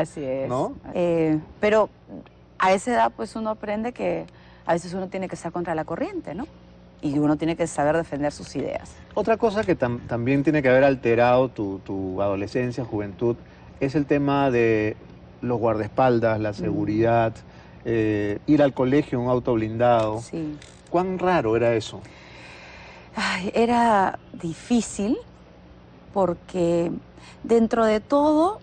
Así es. ¿no? Pero a esa edad pues uno aprende que a veces uno tiene que estar contra la corriente, ¿no? Y uno tiene que saber defender sus ideas. Otra cosa que también tiene que haber alterado tu adolescencia, juventud, es el tema de los guardaespaldas, la seguridad, ir al colegio en un auto blindado. Sí. ¿Cuán raro era eso? Ay, era difícil porque dentro de todo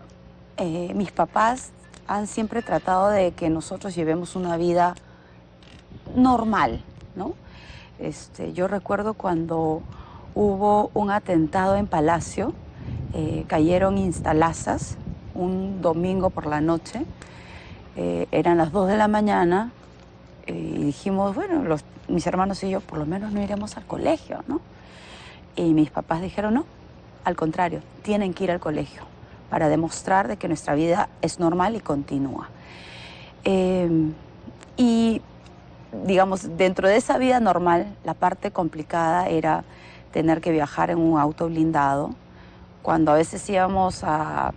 mis papás han siempre tratado de que nosotros llevemos una vida normal, ¿no? Yo recuerdo cuando hubo un atentado en Palacio, cayeron instalazas un domingo por la noche, eran las 2 de la mañana y dijimos, bueno, mis hermanos y yo por lo menos no iremos al colegio, ¿no? Y mis papás dijeron, no, al contrario, tienen que ir al colegio para demostrar de que nuestra vida es normal y continúa. Y digamos, dentro de esa vida normal, la parte complicada era tener que viajar en un auto blindado. Cuando a veces íbamos a,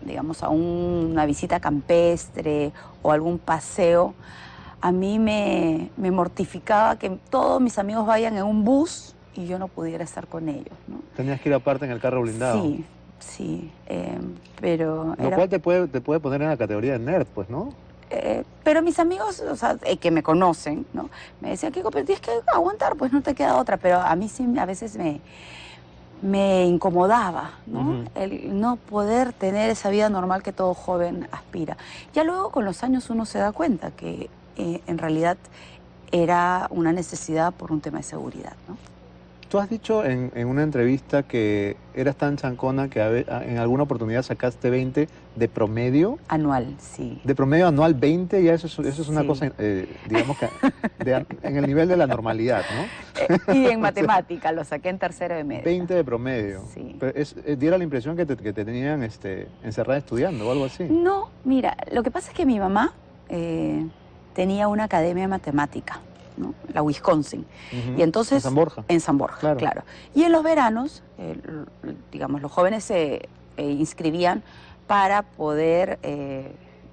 digamos, a una visita campestre o algún paseo, a mí me mortificaba que todos mis amigos vayan en un bus y yo no pudiera estar con ellos, ¿no? Tenías que ir aparte en el carro blindado. Sí, sí, pero... Lo cual te puede poner en la categoría de nerd, pues, ¿no? Pero mis amigos, o sea, que me conocen, ¿no? Me decían, Kiko, pero tienes que aguantar, pues no te queda otra. Pero a mí sí, a veces me incomodaba, ¿no? El no poder tener esa vida normal que todo joven aspira. Ya luego con los años uno se da cuenta que en realidad era una necesidad por un tema de seguridad, ¿no? Tú has dicho en una entrevista que eras tan chancona que en alguna oportunidad sacaste 20 de promedio. Anual, sí. De promedio anual 20, ya eso es una Sí. cosa, digamos que en el nivel de la normalidad, ¿no? Y en matemática, lo saqué en tercero de media. 20 de promedio. Sí. Pero diera la impresión que te tenían encerrada estudiando o algo así. No, mira, lo que pasa es que mi mamá tenía una academia de matemática, ¿no? La Wisconsin. Y entonces, en San Borja. En San Borja, claro. Y en los veranos, digamos, los jóvenes se inscribían para poder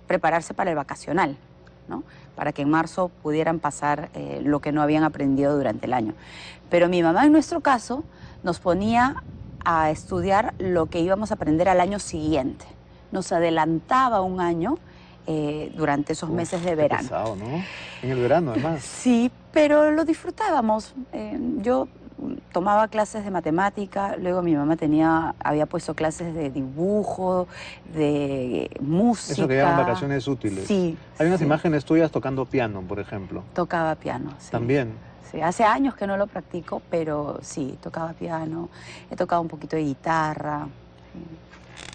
prepararse para el vacacional, ¿no? Para que en marzo pudieran pasar lo que no habían aprendido durante el año. Pero mi mamá, en nuestro caso, nos ponía a estudiar lo que íbamos a aprender al año siguiente. Nos adelantaba un año durante esos meses de verano. Qué pesado, ¿no? En el verano, además. Sí, pero lo disfrutábamos. Yo tomaba clases de matemática, luego mi mamá había puesto clases de dibujo, de música. Eso que llaman vacaciones útiles. Sí. Hay unas imágenes tuyas tocando piano, por ejemplo. Tocaba piano, sí. También. Sí, hace años que no lo practico, pero sí, tocaba piano, he tocado un poquito de guitarra.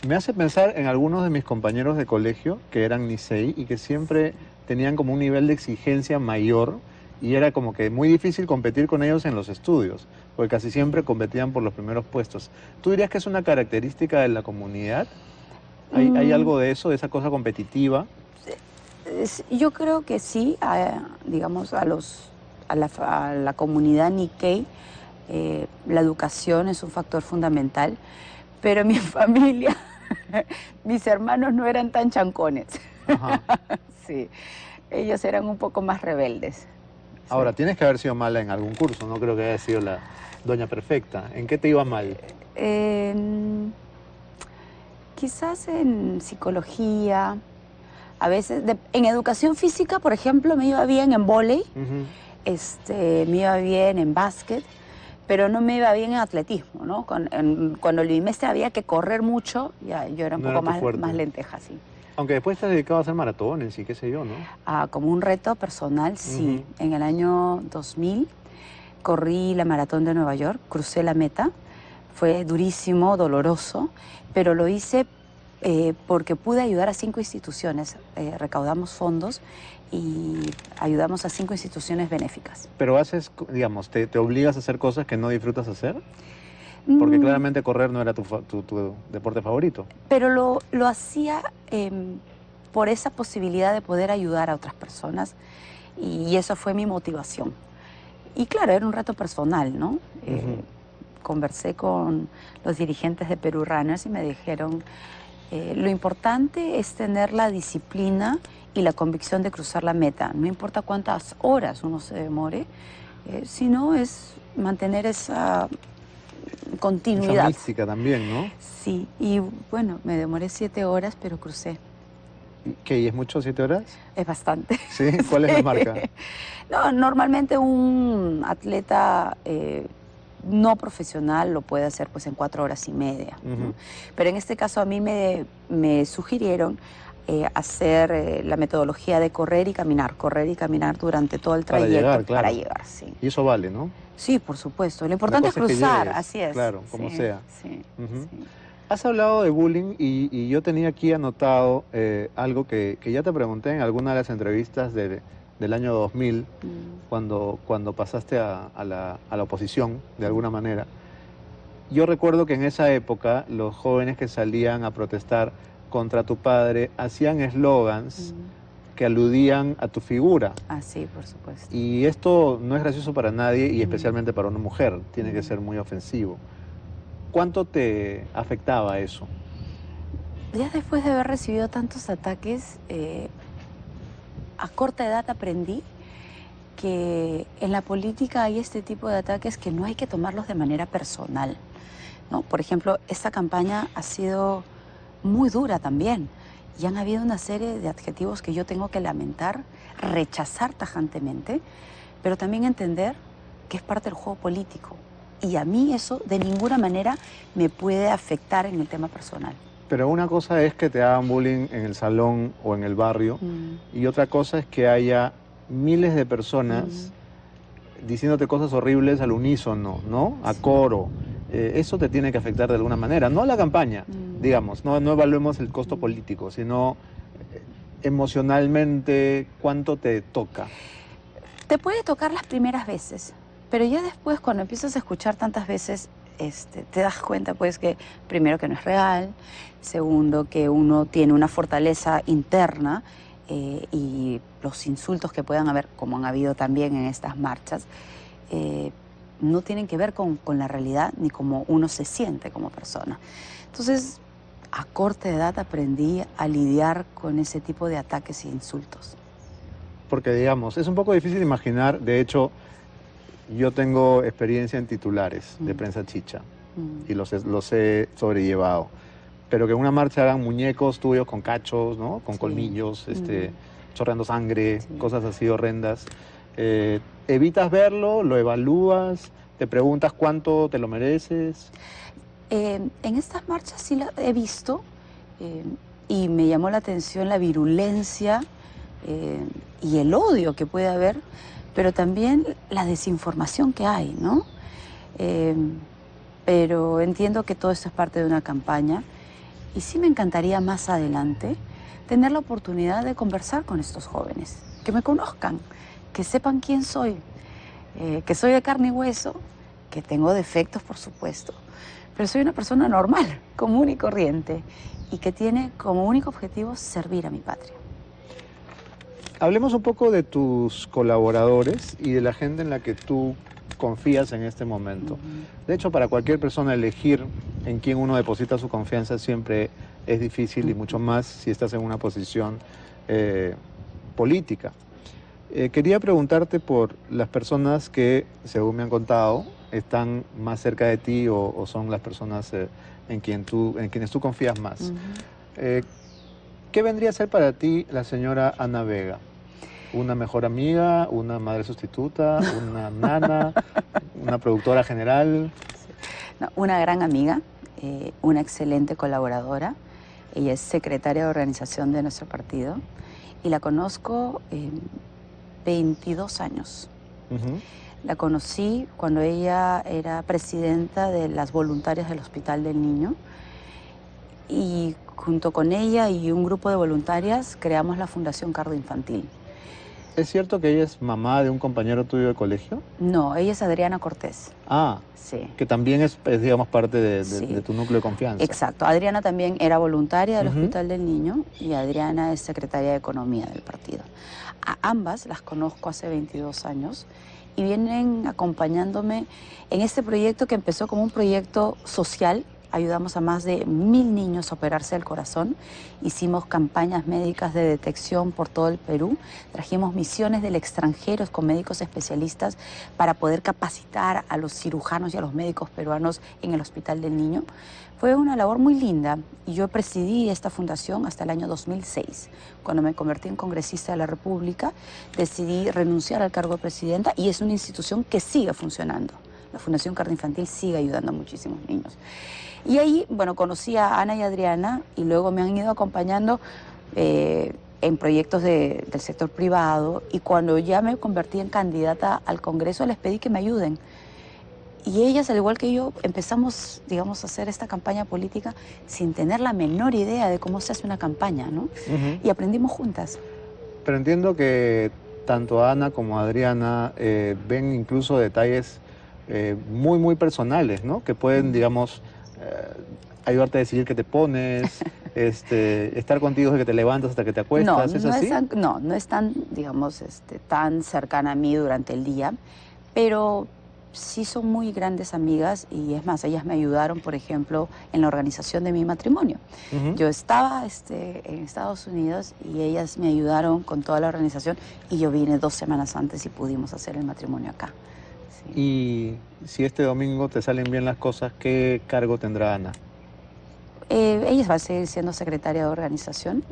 Me hace pensar en algunos de mis compañeros de colegio que eran Nisei y que siempre tenían como un nivel de exigencia mayor y era como que muy difícil competir con ellos en los estudios, porque casi siempre competían por los primeros puestos. ¿Tú dirías que es una característica de la comunidad? ¿Hay algo de eso, de esa cosa competitiva? Yo creo que sí, digamos, a la comunidad Nikkei, la educación es un factor fundamental, pero mi familia, mis hermanos no eran tan chancones. Ajá. Sí, ellos eran un poco más rebeldes. Ahora, tienes que haber sido mala en algún curso, no creo que haya sido la doña perfecta. ¿En qué te iba mal? Quizás en psicología, a veces, en educación física, por ejemplo, me iba bien en vóley, me iba bien en básquet, pero no me iba bien en atletismo, ¿no? Cuando el bimestre había que correr mucho, ya yo era un poco más lenteja, sí. Aunque después te has dedicado a hacer maratones y qué sé yo, ¿no? Como un reto personal, sí. En el año 2000 corrí la maratón de Nueva York, crucé la meta, fue durísimo, doloroso, pero lo hice porque pude ayudar a 5 instituciones, recaudamos fondos y ayudamos a 5 instituciones benéficas. Pero haces, digamos, te obligas a hacer cosas que no disfrutas hacer, porque claramente correr no era tu deporte favorito. Pero lo hacía por esa posibilidad de poder ayudar a otras personas y eso fue mi motivación. Y claro, era un reto personal, ¿no? Conversé con los dirigentes de Perú Runners y me dijeron, Lo importante es tener la disciplina y la convicción de cruzar la meta. No importa cuántas horas uno se demore, sino es mantener esa continuidad. Esa mística también, ¿no? Sí, y bueno, me demoré 7 horas, pero crucé. ¿Qué? ¿Y es mucho 7 horas? Es bastante. ¿Sí? ¿Cuál es la marca? No, normalmente un atleta no profesional lo puede hacer pues en 4 horas y media, ¿no? Pero en este caso a mí me sugirieron hacer la metodología de correr y caminar durante todo el trayecto para llegar, sí. Y eso vale, ¿no? Sí, por supuesto. Lo importante es cruzar, así es. Claro, como sea. Sí, sí. Has hablado de bullying y yo tenía aquí anotado algo que ya te pregunté en alguna de las entrevistas del año 2000, cuando pasaste a la oposición, de alguna manera. Yo recuerdo que en esa época los jóvenes que salían a protestar contra tu padre hacían eslogans que aludían a tu figura. Ah, sí, por supuesto. Y esto no es gracioso para nadie y especialmente para una mujer, tiene que ser muy ofensivo. ¿Cuánto te afectaba eso? Ya después de haber recibido tantos ataques, a corta edad aprendí que en la política hay este tipo de ataques que no hay que tomarlos de manera personal, ¿no? Por ejemplo, esta campaña ha sido muy dura también y han habido una serie de adjetivos que yo tengo que lamentar, rechazar tajantemente, pero también entender que es parte del juego político. Y a mí eso de ninguna manera me puede afectar en el tema personal. Pero una cosa es que te hagan bullying en el salón o en el barrio y otra cosa es que haya miles de personas diciéndote cosas horribles al unísono, ¿no? A coro. Eso te tiene que afectar de alguna manera. No a la campaña, digamos, no evaluemos el costo político, sino emocionalmente, ¿cuánto te toca? Te puede tocar las primeras veces. Pero ya después, cuando empiezas a escuchar tantas veces, te das cuenta, pues, que primero que no es real, segundo que uno tiene una fortaleza interna y los insultos que puedan haber, como han habido también en estas marchas, no tienen que ver con la realidad ni cómo uno se siente como persona. Entonces, a corta edad aprendí a lidiar con ese tipo de ataques e insultos. Porque, digamos, es un poco difícil imaginar, de hecho, yo tengo experiencia en titulares de prensa chicha y los he sobrellevado. Pero que en una marcha hagan muñecos tuyos con cachos, ¿no? Con colmillos, chorreando sangre, cosas así horrendas. ¿Evitas verlo? ¿Lo evalúas? ¿Te preguntas cuánto te lo mereces? En estas marchas sí la he visto y me llamó la atención la virulencia y el odio que puede haber, pero también la desinformación que hay, ¿no? Pero entiendo que todo esto es parte de una campaña y sí me encantaría más adelante tener la oportunidad de conversar con estos jóvenes, que me conozcan, que sepan quién soy, que soy de carne y hueso, que tengo defectos, por supuesto, pero soy una persona normal, común y corriente, y que tiene como único objetivo servir a mi patria. Hablemos un poco de tus colaboradores y de la gente en la que tú confías en este momento. De hecho, para cualquier persona elegir en quién uno deposita su confianza siempre es difícil y mucho más si estás en una posición política. Quería preguntarte por las personas que, según me han contado, están más cerca de ti o son las personas en quienes tú confías más. ¿Qué vendría a ser para ti la señora Ana Vega? ¿Una mejor amiga, una madre sustituta, una nana, una productora general? No, una gran amiga, una excelente colaboradora. Ella es secretaria de organización de nuestro partido y la conozco 22 años. La conocí cuando ella era presidenta de las voluntarias del Hospital del Niño y junto con ella y un grupo de voluntarias creamos la Fundación Cardo Infantil. ¿Es cierto que ella es mamá de un compañero tuyo de colegio? No, ella es Adriana Cortés. Ah, sí. Que también es digamos, parte de tu núcleo de confianza. Exacto. Adriana también era voluntaria del Hospital del Niño y Adriana es secretaria de Economía del partido. A ambas las conozco hace 22 años y vienen acompañándome en este proyecto que empezó como un proyecto social ayudamos a más de 1000 niños a operarse del corazón, hicimos campañas médicas de detección por todo el Perú, trajimos misiones del extranjero con médicos especialistas para poder capacitar a los cirujanos y a los médicos peruanos en el Hospital del Niño. Fue una labor muy linda y yo presidí esta fundación hasta el año 2006. Cuando me convertí en congresista de la República, decidí renunciar al cargo de presidenta y es una institución que sigue funcionando. La Fundación Cardio Infantil sigue ayudando a muchísimos niños. Y ahí, bueno, conocí a Ana y Adriana y luego me han ido acompañando en proyectos del sector privado, y cuando ya me convertí en candidata al Congreso les pedí que me ayuden. Y ellas, al igual que yo, empezamos, digamos, a hacer esta campaña política sin tener la menor idea de cómo se hace una campaña, ¿no? Y aprendimos juntas. Pero entiendo que tanto Ana como Adriana ven incluso detalles muy personales, ¿no? Que pueden, digamos, ayudarte a decidir qué te pones, estar contigo desde que te levantas hasta que te acuestas, ¿es así? No es tan, digamos, tan cercana a mí durante el día, pero sí son muy grandes amigas, y es más, ellas me ayudaron, por ejemplo, en la organización de mi matrimonio. Yo estaba en Estados Unidos y ellas me ayudaron con toda la organización, y yo vine 2 semanas antes y pudimos hacer el matrimonio acá. Sí. Y si este domingo te salen bien las cosas, ¿qué cargo tendrá Ana? Ella va a seguir siendo secretaria de organización.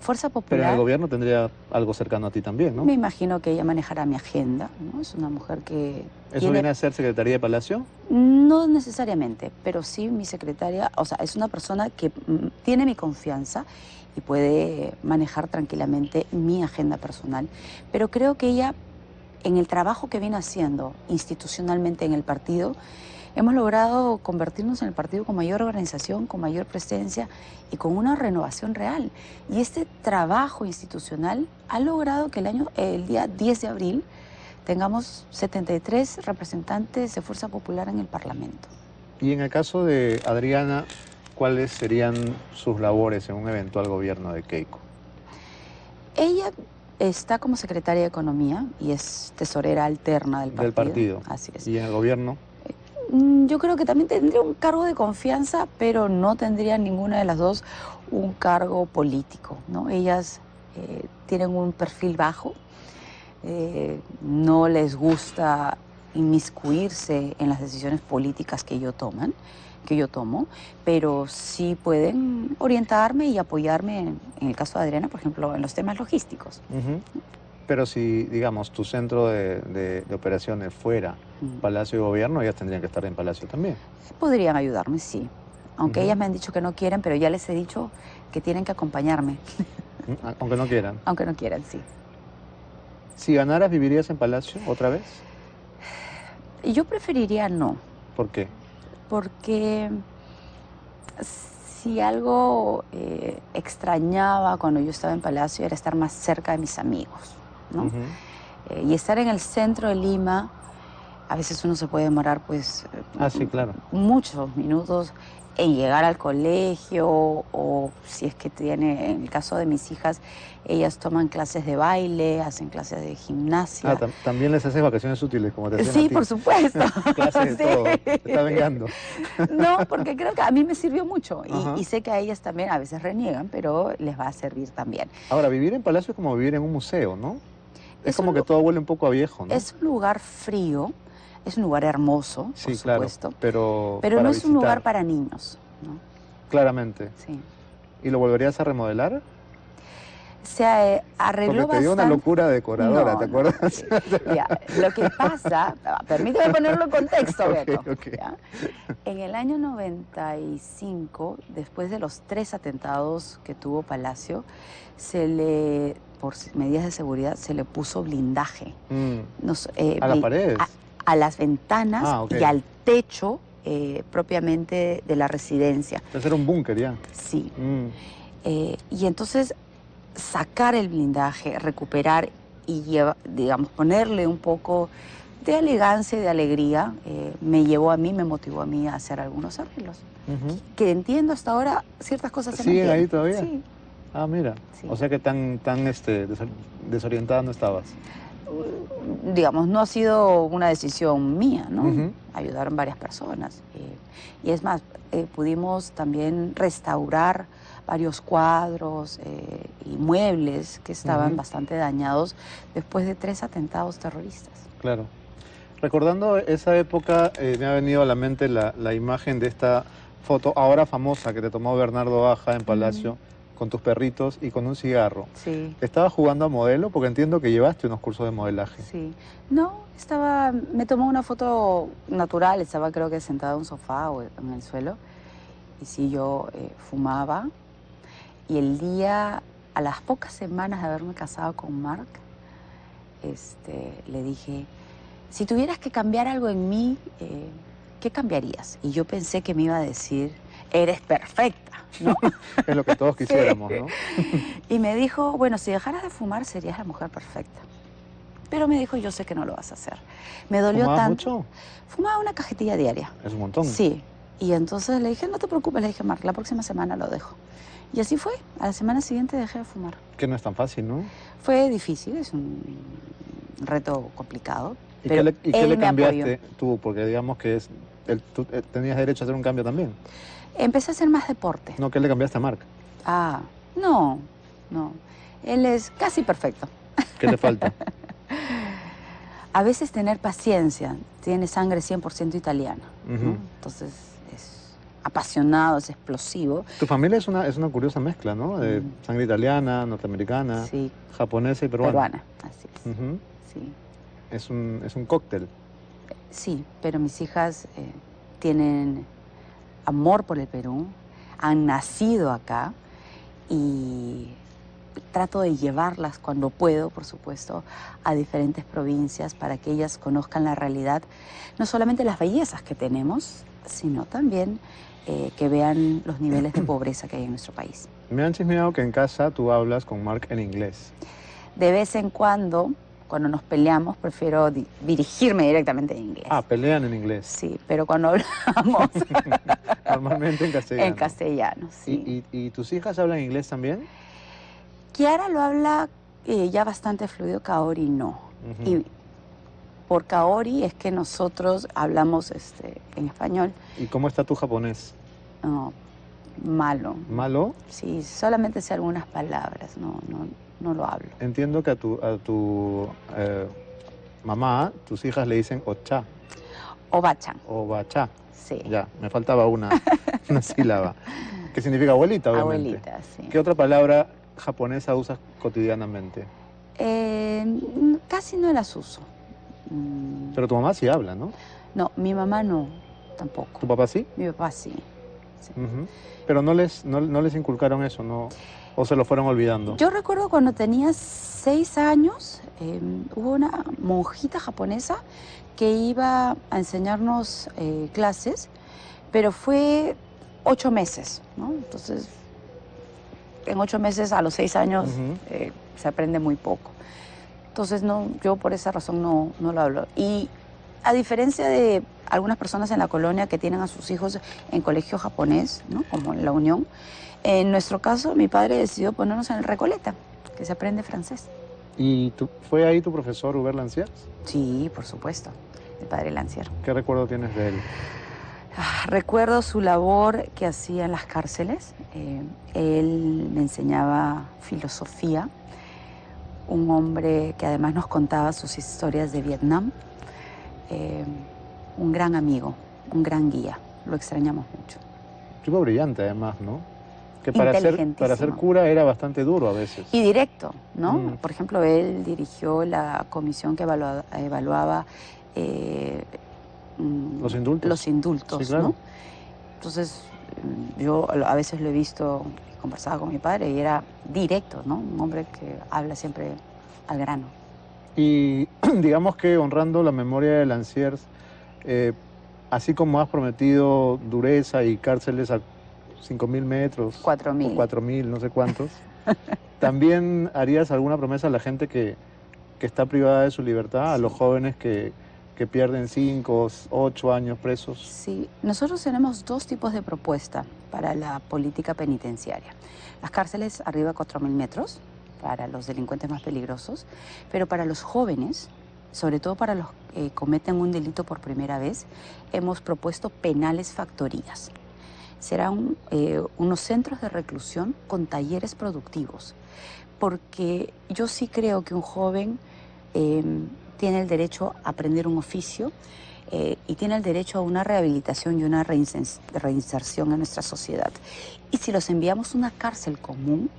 Fuerza Popular. Pero en el gobierno tendría algo cercano a ti también, ¿no? Me imagino que ella manejará mi agenda, ¿no? Es una mujer que ¿Eso viene a ser Secretaría de Palacio? No necesariamente, pero sí mi secretaria, o sea, es una persona que tiene mi confianza y puede manejar tranquilamente mi agenda personal. Pero creo que ella, en el trabajo que viene haciendo institucionalmente en el partido, hemos logrado convertirnos en el partido con mayor organización, con mayor presencia y con una renovación real. Y este trabajo institucional ha logrado que el día 10 de abril tengamos 73 representantes de Fuerza Popular en el Parlamento. Y en el caso de Adriana, ¿cuáles serían sus labores en un eventual gobierno de Keiko? Ella está como secretaria de Economía y es tesorera alterna del partido. Así es. ¿Y en el gobierno? Yo creo que también tendría un cargo de confianza, pero no tendría ninguna de las dos un cargo político, ¿no? Ellas tienen un perfil bajo, no les gusta inmiscuirse en las decisiones políticas que yo tomo, pero sí pueden orientarme y apoyarme en el caso de Adriana, por ejemplo, en los temas logísticos. Pero si, digamos, tu centro de operaciones fuera Palacio de Gobierno, ellas tendrían que estar en Palacio también. Podrían ayudarme, sí. Aunque ellas me han dicho que no quieren, pero ya les he dicho que tienen que acompañarme. Aunque no quieran. Aunque no quieran, sí. Si ganaras, ¿vivirías en Palacio otra vez? Yo preferiría no. ¿Por qué? Porque si algo extrañaba cuando yo estaba en Palacio era estar más cerca de mis amigos, ¿no? Y estar en el centro de Lima, a veces uno se puede demorar, pues, sí, claro, muchos minutos en llegar al colegio, o si es que tiene, en el caso de mis hijas, ellas toman clases de baile, hacen clases de gimnasia. También les haces vacaciones útiles, como te decían Sí, a ti. por supuesto. Clases de todo, te está vengando. No, porque creo que a mí me sirvió mucho y sé que a ellas también a veces reniegan, pero les va a servir también. Ahora, vivir en Palacio es como vivir en un museo, ¿no? Es como que todo huele un poco a viejo, ¿no? Es un lugar frío, es un lugar hermoso, sí, por supuesto, claro, pero no es un lugar para niños, ¿no? Claramente. Sí. ¿Y lo volverías a remodelar? Se arregló Porque te dio bastante. una locura decoradora, No, ¿te acuerdas? Ya, lo que pasa, permíteme ponerlo en contexto, Beto. Okay. ¿Ya? En el año 95, después de los 3 atentados que tuvo Palacio, por medidas de seguridad, se le puso blindaje. ¿A las paredes? A las ventanas y al techo propiamente de la residencia. Entonces era un búnker ya. Sí. Y entonces sacar el blindaje, recuperar y digamos, ponerle un poco de elegancia y de alegría, me motivó a mí a hacer algunos arreglos. Que entiendo hasta ahora, ciertas cosas se ¿Siguen mantienen. ahí todavía? Sí. Ah, mira. Sí. O sea que tan desorientada no estabas. digamos, no ha sido una decisión mía, ¿no? Ujú. Ayudaron varias personas. Y es más, pudimos también restaurar varios cuadros y muebles que estaban Ujú. bastante dañados después de 3 atentados terroristas. Claro. Recordando esa época, me ha venido a la mente la imagen de esta foto ahora famosa que te tomó Bernardo Aja en Mm, Palacio con tus perritos y con un cigarro. sí, ¿Estabas jugando a modelo? Porque entiendo que llevaste unos cursos de modelaje. sí. No, me tomó una foto natural, estaba creo que sentada en un sofá o en el suelo. Y sí, yo fumaba. Y a las pocas semanas de haberme casado con Mark, le dije, si tuvieras que cambiar algo en mí, ¿qué cambiarías? Y yo pensé que me iba a decir, eres perfecta, ¿no? Es lo que todos Sí. quisiéramos, ¿no? Y me dijo, bueno, si dejaras de fumar serías la mujer perfecta. Pero me dijo, yo sé que no lo vas a hacer. Me dolió ¿Fumabas tanto. mucho? Fumaba una cajetilla diaria. Es un montón. Sí. Y entonces le dije, no te preocupes, le dije, Mark, la próxima semana lo dejo. Y así fue. A la semana siguiente dejé de fumar. Que no es tan fácil, ¿no? Fue difícil, es un reto complicado, ¿Y pero qué él le me apoyó. cambiaste tú? Porque digamos que tú tenías derecho a hacer un cambio también. Empecé a hacer más deporte. No, ¿qué le cambiaste a Marc? Ah, no, no. Él es casi perfecto. ¿Qué le falta? A veces tener paciencia, tiene sangre 100% italiana, ¿no? Ujú. Entonces es apasionado, es explosivo. Tu familia es una curiosa mezcla, ¿no? De Mm, sangre italiana, norteamericana, sí, japonesa y peruana. peruana, así es. Ujú. Sí, Es un cóctel. sí, pero mis hijas tienen amor por el Perú, han nacido acá y trato de llevarlas cuando puedo, por supuesto, a diferentes provincias para que ellas conozcan la realidad, no solamente las bellezas que tenemos, sino también que vean los niveles de pobreza que hay en nuestro país. Me han chismeado que en casa tú hablas con Marc en inglés. De vez en cuando nos peleamos, prefiero dirigirme directamente en inglés. Ah, pelean en inglés. Sí, pero cuando hablamos Normalmente en castellano. en castellano, sí. ¿Y tus hijas hablan inglés también? Kiara lo habla ya bastante fluido, Kaori no. Ujú. Y por Kaori es que nosotros hablamos en español. ¿Y cómo está tu japonés? No, malo. ¿Malo? Sí, solamente sé algunas palabras, no lo hablo. Entiendo que a tu mamá, tus hijas le dicen ocha Obachan, o bacha. sí. Ya, me faltaba una sílaba. ¿Qué significa abuelita, obviamente? Abuelita, sí. ¿Qué otra palabra japonesa usas cotidianamente? Casi no las uso. Pero tu mamá sí habla, ¿no? No, mi mamá no, tampoco. ¿Tu papá sí? Mi papá sí. Sí. Ujú. Pero no les inculcaron eso, ¿no? ¿O se lo fueron olvidando? Yo recuerdo cuando tenía 6 años, hubo una monjita japonesa que iba a enseñarnos clases, pero fue 8 meses, ¿no? Entonces, en 8 meses, a los 6 años, Ujú. se aprende muy poco. Entonces, yo por esa razón no lo hablo. Y a diferencia de algunas personas en la colonia que tienen a sus hijos en colegio japonés, ¿no? Como en La Unión, en nuestro caso, mi padre decidió ponernos en el Recoleta, que se aprende francés. ¿Y fue ahí tu profesor Hubert Lanciers? Sí, por supuesto, el padre Lancier. ¿Qué recuerdo tienes de él? Recuerdo su labor que hacía en las cárceles. Él me enseñaba filosofía, un hombre que además nos contaba sus historias de Vietnam. Un gran amigo, un gran guía. Lo extrañamos mucho. Tipo brillante, además, ¿no? Que para ser Inteligentísimo. cura era bastante duro a veces. Y directo, ¿no? Mm. Por ejemplo, él dirigió la comisión que evaluaba Los indultos. los indultos, Sí, claro. ¿no? Entonces, yo a veces lo he visto, conversaba con mi padre y era directo, ¿no? Un hombre que habla siempre al grano. Y digamos que honrando la memoria de Lanciers, así como has prometido dureza y cárceles a 5.000 metros, 4.000. o 4.000, no sé cuántos, ¿también harías alguna promesa a la gente que está privada de su libertad, a los jóvenes que pierden 5 o 8 años presos? Sí, nosotros tenemos 2 tipos de propuesta para la política penitenciaria. Las cárceles arriba de 4.000 metros para los delincuentes más peligrosos, pero para los jóvenes, sobre todo para los que cometen un delito por primera vez, hemos propuesto penales factorías. Serán unos centros de reclusión con talleres productivos, porque yo sí creo que un joven tiene el derecho a aprender un oficio y tiene el derecho a una rehabilitación y una reinserción en nuestra sociedad. Y si los enviamos a una cárcel común,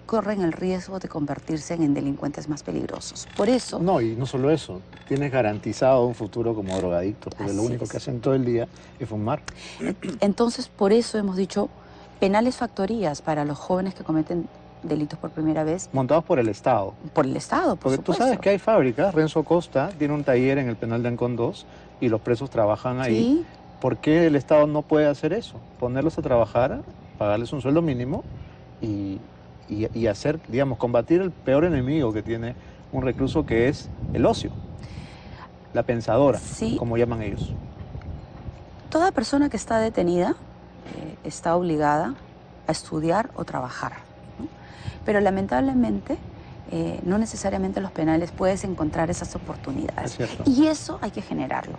corren el riesgo de convertirse en delincuentes más peligrosos. Por eso... No, y no solo eso, tienes garantizado un futuro como drogadictos, porque lo único que hacen todo el día es fumar. Entonces, por eso hemos dicho penales factorías para los jóvenes que cometen delitos por primera vez. Montados por el Estado. Por el Estado, por supuesto. Porque tú sabes que hay fábricas. Renzo Costa tiene un taller en el penal de Ancón 2 y los presos trabajan ahí. Sí. ¿Por qué el Estado no puede hacer eso? Ponerlos a trabajar, pagarles un sueldo mínimo y hacer, digamos, combatir el peor enemigo que tiene un recluso, que es el ocio. La pensadora, sí, como llaman ellos. Toda persona que está detenida está obligada a estudiar o trabajar, ¿no? Pero lamentablemente no necesariamente los penales puedes encontrar esas oportunidades. Y eso hay que generarlo.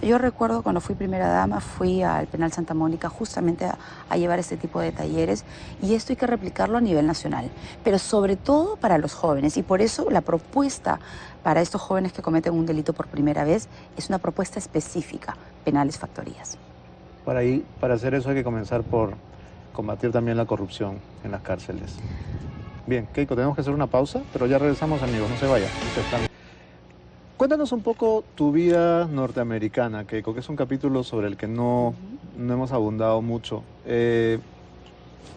Yo recuerdo cuando fui primera dama, fui al penal Santa Mónica justamente a llevar este tipo de talleres, y esto hay que replicarlo a nivel nacional, pero sobre todo para los jóvenes. Y por eso la propuesta para estos jóvenes que cometen un delito por primera vez es una propuesta específica, penales factorías. Para hacer eso hay que comenzar por combatir también la corrupción en las cárceles. Bien, Keiko, tenemos que hacer una pausa, pero ya regresamos, amigos, no se vayan. Cuéntanos un poco tu vida norteamericana, Keiko, que es un capítulo sobre el que no hemos abundado mucho.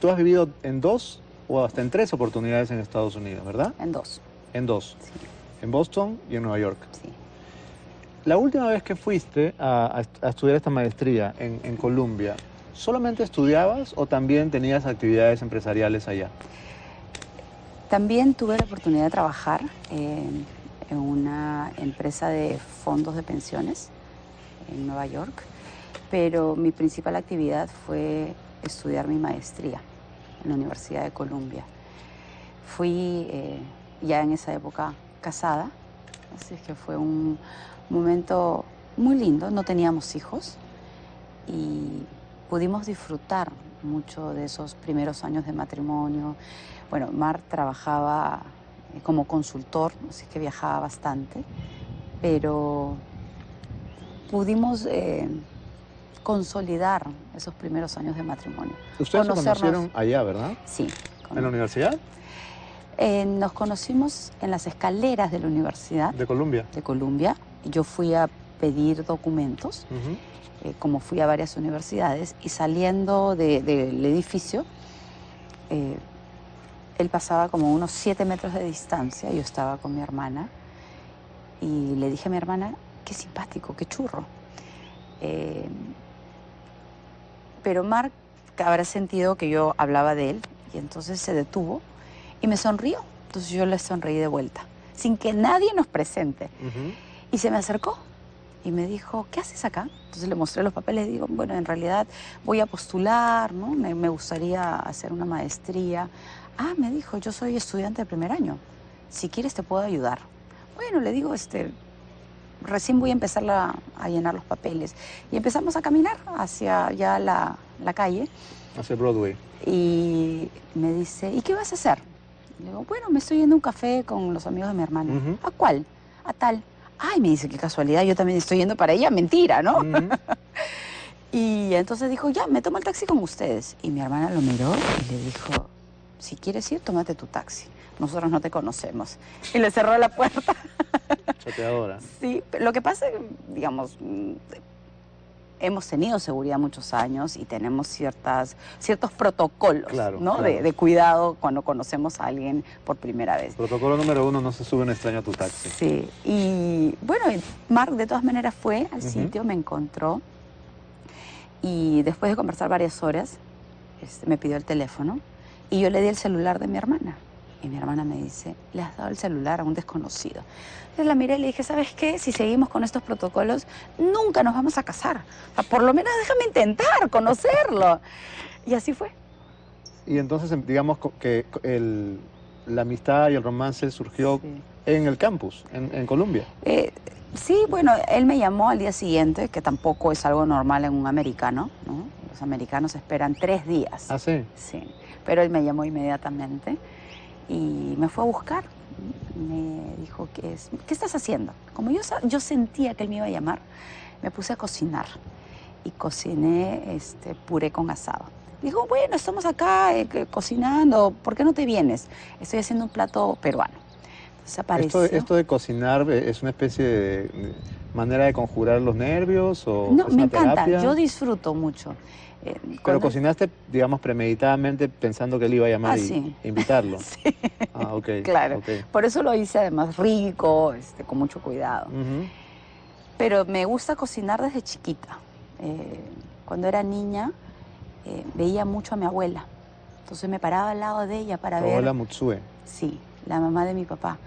Tú has vivido en 2 o hasta en 3 oportunidades en Estados Unidos, ¿verdad? En 2. En 2. Sí. En Boston y en Nueva York. Sí. La última vez que fuiste a estudiar esta maestría en Columbia, ¿solamente estudiabas o también tenías actividades empresariales allá? También tuve la oportunidad de trabajar en una empresa de fondos de pensiones en Nueva York, pero mi principal actividad fue estudiar mi maestría en la Universidad de Columbia. Fui ya en esa época casada, así que fue un momento muy lindo. No teníamos hijos y pudimos disfrutar mucho de esos primeros años de matrimonio. Bueno, Mark trabajaba como consultor, así que viajaba bastante, pero pudimos consolidar esos primeros años de matrimonio. Ustedes se conocieron allá, ¿verdad? Sí. ¿En la universidad? Nos conocimos en las escaleras de la Universidad. ¿De Columbia? De Columbia. Yo fui a pedir documentos, como fui a varias universidades, y saliendo del edificio, él pasaba como unos 7 metros de distancia. Yo estaba con mi hermana y le dije a mi hermana, qué simpático, qué churro. Pero Mark habrá sentido que yo hablaba de él y entonces se detuvo y me sonrió. Entonces yo le sonreí de vuelta, sin que nadie nos presente. Y se me acercó y me dijo, ¿qué haces acá? Entonces le mostré los papeles y digo, bueno, en realidad voy a postular, ¿no? Me gustaría hacer una maestría. Ah, me dijo, yo soy estudiante de primer año. Si quieres te puedo ayudar. Bueno, le digo, recién voy a empezar a llenar los papeles. Y empezamos a caminar hacia ya la calle. Hacia Broadway. Y me dice, ¿y qué vas a hacer? Le digo, bueno, me estoy yendo a un café con los amigos de mi hermana. ¿A cuál? A tal. Ay, me dice, qué casualidad, yo también estoy yendo para ella. Mentira, ¿no? Y entonces dijo, ya, me tomo el taxi con ustedes. Y mi hermana lo miró y le dijo, si quieres ir, tómate tu taxi. Nosotros no te conocemos. Y le cerró la puerta. Chateadora. Sí, lo que pasa es, digamos, hemos tenido seguridad muchos años y tenemos ciertos protocolos, claro, ¿no? Claro. De cuidado cuando conocemos a alguien por primera vez. Protocolo número 1, no se sube un extraño a tu taxi. Sí, y bueno, Mark de todas maneras fue al sitio, me encontró y después de conversar varias horas, me pidió el teléfono y yo le di el celular de mi hermana. Y mi hermana me dice, le has dado el celular a un desconocido. Entonces la miré y le dije, ¿sabes qué? Si seguimos con estos protocolos, nunca nos vamos a casar. O sea, por lo menos déjame intentar conocerlo. Y así fue. Y entonces, digamos que la amistad y el romance surgió Sí. en el campus, en Colombia. Sí, bueno, él me llamó al día siguiente, que tampoco es algo normal en un americano, ¿no? Los americanos esperan 3 días. Ah, sí. Sí, pero él me llamó inmediatamente y me fue a buscar. Me dijo, ¿qué estás haciendo? Como yo sentía que él me iba a llamar, me puse a cocinar y cociné puré con asado. Dijo, bueno, estamos acá cocinando, ¿por qué no te vienes? Estoy haciendo un plato peruano. Entonces apareció. Esto de cocinar es una especie de manera de conjurar los nervios o No, es me una encanta, terapia. yo disfruto mucho. Pero Cuando- cocinaste, digamos, premeditadamente pensando que él iba a llamar sí. e invitarlo. Sí, Ah, ok. claro. Ok. Por eso lo hice además rico, con mucho cuidado. Ujú. Pero me gusta cocinar desde chiquita. Cuando era niña veía mucho a mi abuela. Entonces me paraba al lado de ella para Tu ver, abuela Mutsue. sí, la mamá de mi papá.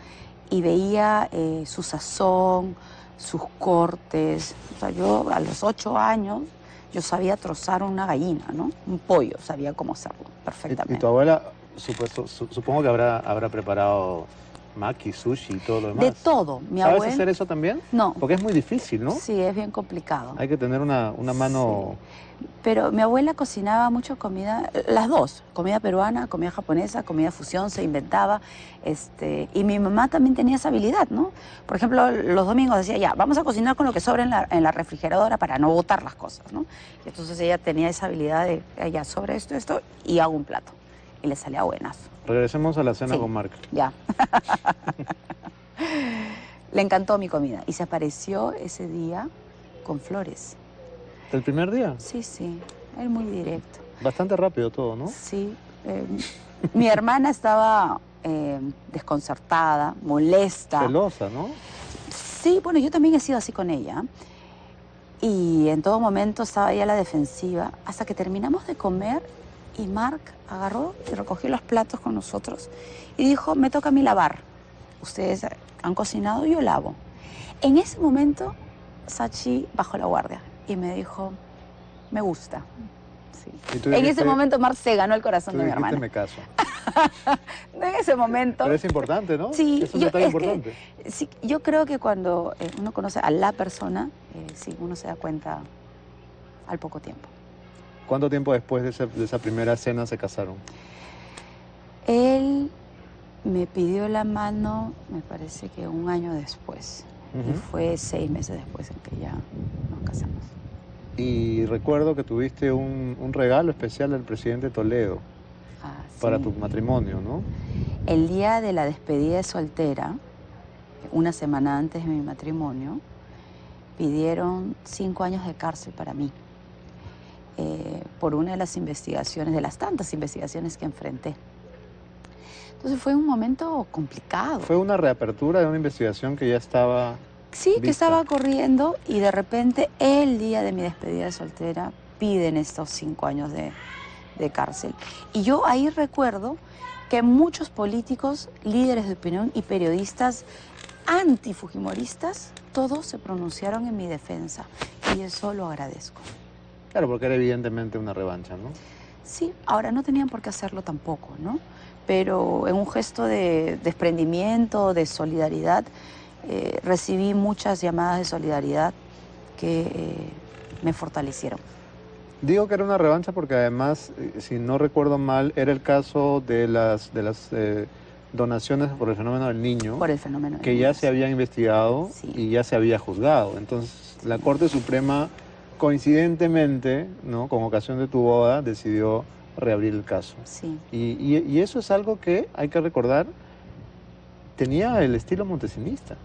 Y veía su sazón, sus cortes. O sea, yo a los 8 años, yo sabía trozar una gallina, ¿no? Un pollo, sabía cómo hacerlo Y perfectamente. tu abuela, supongo que habrá preparado maki, sushi y todo lo demás. De todo. Mi ¿Sabes abuela... hacer eso también? No. Porque es muy difícil, ¿no? Sí, es bien complicado. Hay que tener una mano... Pero mi abuela cocinaba mucho comida, las dos, comida peruana, comida japonesa, comida fusión, se inventaba. Y mi mamá también tenía esa habilidad, ¿no? Por ejemplo, los domingos decía, ya, vamos a cocinar con lo que sobra en la refrigeradora para no botar las cosas, ¿no? Y entonces ella tenía esa habilidad de, ya, sobre esto, y hago un plato. Y le salía buenazo. Regresemos a la cena Sí. con Mark. Ya. Le encantó mi comida y se apareció ese día con flores. ¿El primer día? Sí, sí, él muy directo. Bastante rápido todo, ¿no? Sí. Mi hermana estaba desconcertada, molesta. Celosa, ¿no? Sí, bueno, yo también he sido así con ella. Y en todo momento estaba ella a la defensiva, hasta que terminamos de comer y Mark agarró y recogió los platos con nosotros y dijo, me toca a mí lavar. Ustedes han cocinado, yo lavo. En ese momento, Sachi bajó la guardia y me dijo, me gusta. Sí. Y tú En dijiste- ese momento Mark se ganó el corazón Tú de mi dijiste, hermana. me caso. En ese momento... Pero es importante, ¿no? Sí, es un detalle es que, importante. sí, yo creo que cuando uno conoce a la persona, sí, uno se da cuenta al poco tiempo. ¿Cuánto tiempo después de esa primera cena se casaron? Él me pidió la mano, me parece que 1 año después. Y Ujú. fue 6 meses después en que ya nos casamos. Y recuerdo que tuviste un regalo especial del presidente Toledo Ah, para sí. tu matrimonio, ¿no? El día de la despedida de soltera, 1 semana antes de mi matrimonio, pidieron 5 años de cárcel para mí. Por una de las investigaciones, de las tantas investigaciones que enfrenté. Entonces fue un momento complicado. Fue una reapertura de una investigación que ya estaba... Sí, que vista. estaba corriendo y de repente el día de mi despedida de soltera piden estos 5 años de cárcel. Y yo ahí recuerdo que muchos políticos, líderes de opinión y periodistas antifujimoristas, todos se pronunciaron en mi defensa y eso lo agradezco. Claro, porque era evidentemente una revancha, ¿no? Sí, ahora no tenían por qué hacerlo tampoco, ¿no? Pero en un gesto de desprendimiento, de solidaridad, recibí muchas llamadas de solidaridad que me fortalecieron. Digo que era una revancha porque además, si no recuerdo mal, era el caso de las donaciones por el fenómeno del niño, Por el fenómeno. que ya se había investigado Sí. y ya se había juzgado. Entonces, la Corte Suprema, coincidentemente, ¿no?, con ocasión de tu boda, decidió reabrir el caso. Sí. Y eso es algo que, hay que recordar, tenía el estilo montesinista.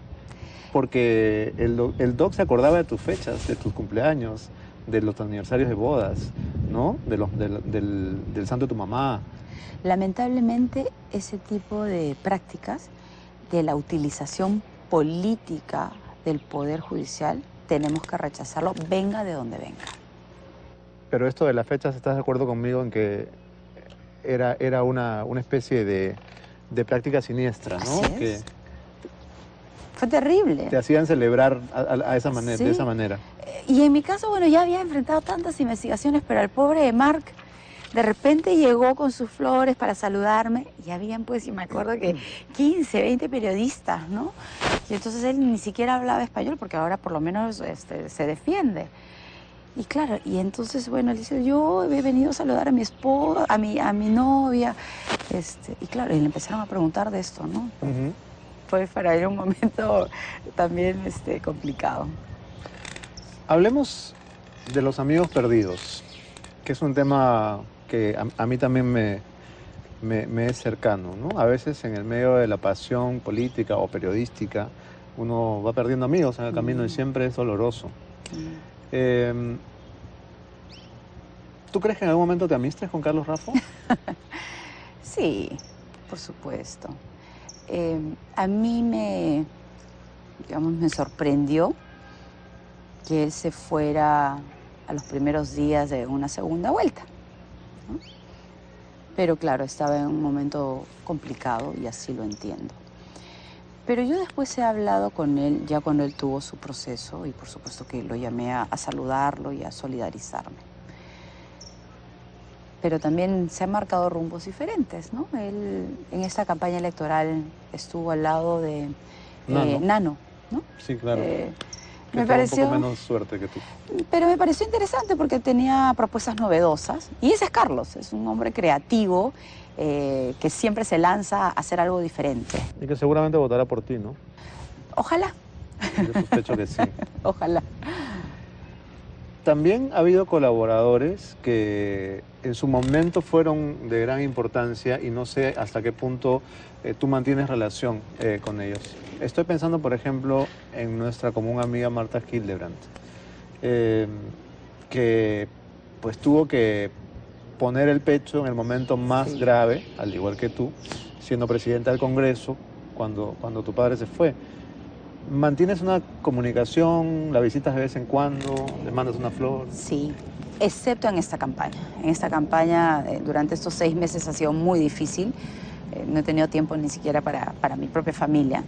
Porque el doc se acordaba de tus fechas, de tus cumpleaños, de los aniversarios de bodas, ¿no? Del santo de tu mamá. Lamentablemente, ese tipo de prácticas de la utilización política del Poder Judicial, tenemos que rechazarlo, venga de donde venga. Pero esto de las fechas, ¿estás de acuerdo conmigo en que era una especie de práctica siniestra, ¿no? Así es. Que Fue terrible. te hacían celebrar a esa manera, Sí. de esa manera. Y en mi caso, bueno, ya había enfrentado tantas investigaciones, pero al pobre Mark De repente llegó con sus flores para saludarme y habían pues, y me acuerdo que 15, 20 periodistas, ¿no? Y entonces él ni siquiera hablaba español porque ahora por lo menos se defiende. Y claro, y entonces, bueno, él dice, yo he venido a saludar a mi esposa, a mi novia. Y claro, y le empezaron a preguntar de esto, ¿no? Ujú. Fue para él un momento también complicado. Hablemos de los amigos perdidos, que es un tema que a mí también me es cercano, ¿no? A veces en el medio de la pasión política o periodística, uno va perdiendo amigos en el camino y siempre es doloroso. Eh, ¿Tú crees que en algún momento te amistes con Carlos Raffo? Sí, por supuesto. A mí digamos, me sorprendió que él se fuera a los primeros días de una segunda vuelta, ¿no? Pero claro, estaba en un momento complicado y así lo entiendo. Pero yo después he hablado con él ya cuando él tuvo su proceso y por supuesto que lo llamé a saludarlo y a solidarizarme. Pero también se han marcado rumbos diferentes, ¿no? Él en esta campaña electoral estuvo al lado de Nano, ¿no? Sí, claro. Que Me tuvo pareció, un poco menos suerte que tú. pero me pareció interesante porque tenía propuestas novedosas. Y ese es Carlos, es un hombre creativo que siempre se lanza a hacer algo diferente. Y que seguramente votará por ti, ¿no? Ojalá, Yo sospecho que sí. ojalá. También ha habido colaboradores que en su momento fueron de gran importancia y no sé hasta qué punto tú mantienes relación con ellos. Estoy pensando, por ejemplo, en nuestra común amiga Marta Hildebrandt, que pues tuvo que poner el pecho en el momento más grave, al igual que tú, siendo presidenta del Congreso, cuando tu padre se fue. ¿Mantienes una comunicación? ¿La visitas de vez en cuando? ¿Le mandas una flor? Sí, excepto en esta campaña. En esta campaña, durante estos 6 meses ha sido muy difícil. No he tenido tiempo ni siquiera para mi propia familia.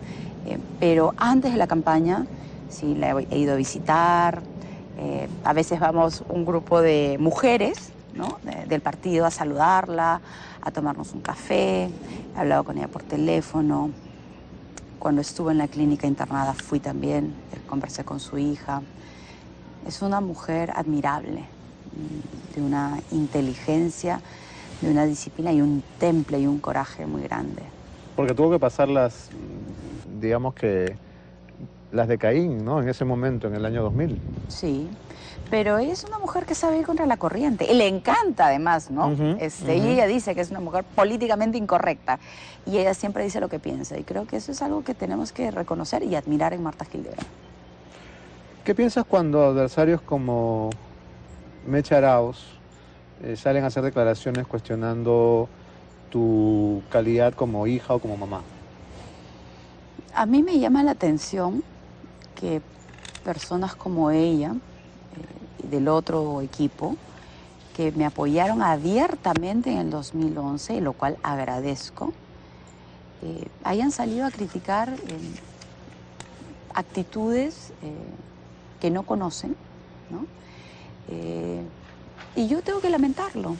Pero antes de la campaña, sí, la he ido a visitar. A veces vamos un grupo de mujeres, ¿no? Del partido a saludarla, a tomarnos un café. He hablado con ella por teléfono. Cuando estuvo en la clínica internada fui también, conversé con su hija. Es una mujer admirable, de una inteligencia, de una disciplina y un temple y un coraje muy grande. Porque tuvo que pasar digamos que, las de Caín, ¿no? En ese momento, en el año 2000. Sí, pero ella es una mujer que sabe ir contra la corriente. Y le encanta además, ¿no? Y ella dice que es una mujer políticamente incorrecta. Y ella siempre dice lo que piensa. Y creo que eso es algo que tenemos que reconocer y admirar en Marta Hildebrandt. ¿Qué piensas cuando adversarios como Mecha Arauz salen a hacer declaraciones cuestionando tu calidad como hija o como mamá? A mí me llama la atención que personas como ella y del otro equipo que me apoyaron abiertamente en el 2011, lo cual agradezco, hayan salido a criticar actitudes que no conocen, ¿no? Y yo tengo que lamentarlo, ¿no?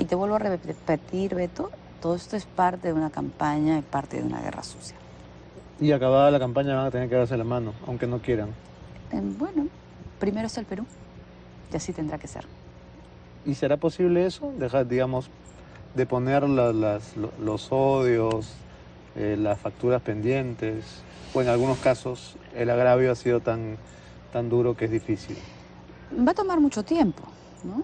Y te vuelvo a repetir, Beto, todo esto es parte de una campaña y parte de una guerra sucia. Y acabada la campaña van a tener que darse la mano, aunque no quieran. Bueno, primero está el Perú, y así tendrá que ser. ¿Y será posible eso? Dejar, digamos, de poner los odios, las facturas pendientes, o en algunos casos el agravio ha sido tan duro que es difícil. Va a tomar mucho tiempo, ¿no?